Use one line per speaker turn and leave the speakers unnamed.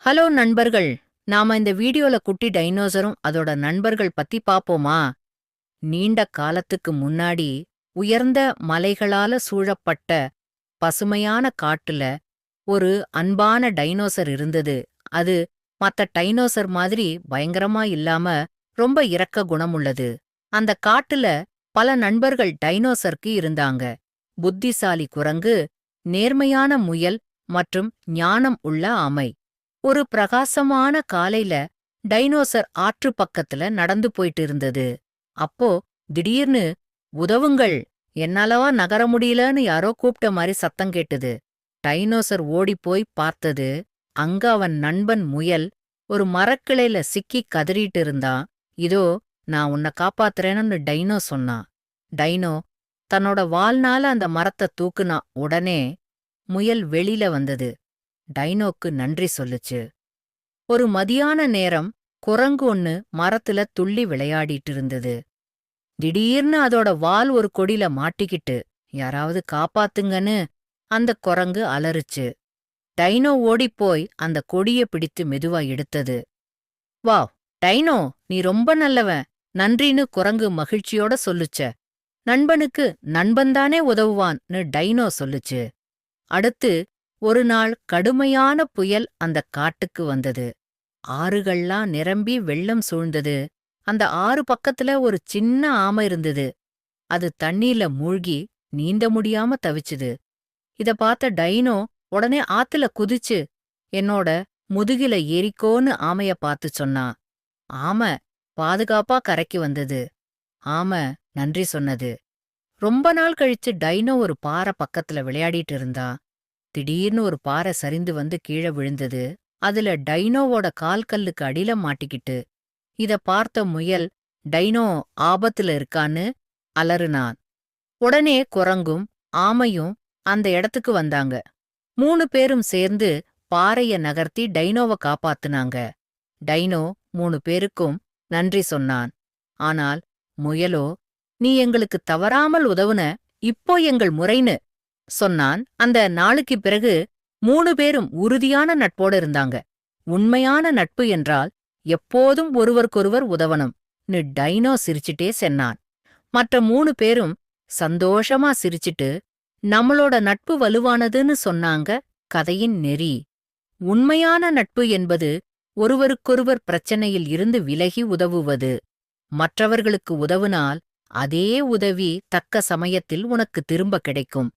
Hello நண்பர்கள். நாம இந்த வீடியோல குட்டி டைனோசரும் அதோட நண்பர்கள் பத்தி பாப்போமா? நீண்ட காலத்துக்கு முன்னாடி உயர்ந்த மலைகளால சூழப்பட்ட பசுமையான காட்டுல ஒரு அன்பான டைனோசர் இருந்தது. அது மத்த டைனோசர் மாதிரி பயங்கரமா இல்லாம ரொம்ப இரக்க குணமுள்ளது. அந்த காட்டுல பல நண்பர்கள் டைனோசருக்கு இருந்தாங்க. புத்திசாலி குரங்கு, நேர்மையான முயல் மற்றும் ஞானம் உள்ள ஆமை. ஒரு பிரகாசமான காலையில டைனோசர் ஆற்று பக்கத்துல நடந்து போயிட்டு இருந்தது. அப்போ திடீர்னு உதவுங்கள், என்னாலவா நகர முடியலன்னு யாரோ கூப்பிட்ட மாதிரி சத்தம் கேட்டது. டைனோசர் ஓடிப்போய் பார்த்தது. அங்க அவன் நண்பன் முயல் ஒரு மரக்கிளையில சிக்கி கதறிட்டு இருந்தான். இதோ நான் உன்னை காப்பாத்துறேன்னு டைனோ சொன்னான். டைனோ தன்னோட வால்னால அந்த மரத்தை தூக்குனான். உடனே முயல் வெளியில வந்தது. டைனோக்கு நன்றி சொல்லுச்சு. ஒரு மதியான நேரம் குரங்கு ஒன்னு மரத்துல துள்ளி விளையாடிட்டு இருந்தது. திடீர்னு அதோட வால் ஒரு கொடியில மாட்டிக்கிட்டு, யாராவது காப்பாத்துங்கன்னு அந்த குரங்கு அலறுச்சு. டைனோ ஓடிப்போய் அந்த கொடிய பிடித்து மெதுவா எடுத்தது. வாவ் டைனோ, நீ ரொம்ப நல்லவன், நன்றின்னு குரங்கு மகிழ்ச்சியோட சொல்லுச்ச. நண்பனுக்கு நண்பன்தானே உதவுவான்னு டைனோ சொல்லுச்சு. அடுத்து ஒரு நாள் கடுமையான புயல் அந்த காட்டுக்கு வந்தது. ஆறுகள்லாம் நிரம்பி வெள்ளம் சூழ்ந்தது. அந்த ஆறு பக்கத்துல ஒரு சின்ன ஆமை இருந்தது. அது தண்ணீர்ல மூழ்கி நீந்த முடியாம தவிச்சுது. இத பார்த்த டைனோ உடனே ஆத்துல குதிச்சு, என்னோட முதுகில ஏறிக்கோன்னு ஆமைய பார்த்து சொன்னான். ஆமை பாதுகாப்பா கரைக்கு வந்தது. ஆமை நன்றி சொன்னது. ரொம்ப நாள் கழிச்சு டைனோ ஒரு பாறை பக்கத்துல விளையாடிட்டு இருந்தா. திடீர்னு ஒரு பாறை சரிந்து வந்து கீழே விழுந்தது. அதுல டைனோவோட கால்கல்லுக்கு அடியில மாட்டிக்கிட்டு. இத பார்த்த முயல் டைனோ ஆபத்துல இருக்கான்னு அலறுனான். உடனே குரங்கும் ஆமையும் அந்த இடத்துக்கு வந்தாங்க. 3 பேரும் சேர்ந்து பாறைய நகர்த்தி டைனோவ காப்பாத்துனாங்க. டைனோ 3 பேருக்கும் நன்றி சொன்னான். ஆனால் முயலோ, நீ எங்களுக்கு தவறாமல் உதவுன, இப்போ எங்கள் முறைன்னு சொன்னான். அந்த நாளுக்குப் பிறகு 3 பேரும் உறுதியான நட்போட இருந்தாங்க. உண்மையான நட்பு என்றால் எப்போதும் ஒருவருக்கொருவர் உதவணும் டைனோ சிரிச்சிட்டே சென்னான். மற்ற 3 பேரும் சந்தோஷமா சிரிச்சிட்டு நம்மளோட நட்பு வலுவானதுன்னு சொன்னாங்க. கதையின் நெறி: உண்மையான நட்பு என்பது ஒருவருக்கொருவர் பிரச்சனையில் இருந்து விலகி உதவுவது. மற்றவர்களுக்கு உதவுனால் அதே உதவி தக்க சமயத்தில் உனக்கு திரும்ப கிடைக்கும்.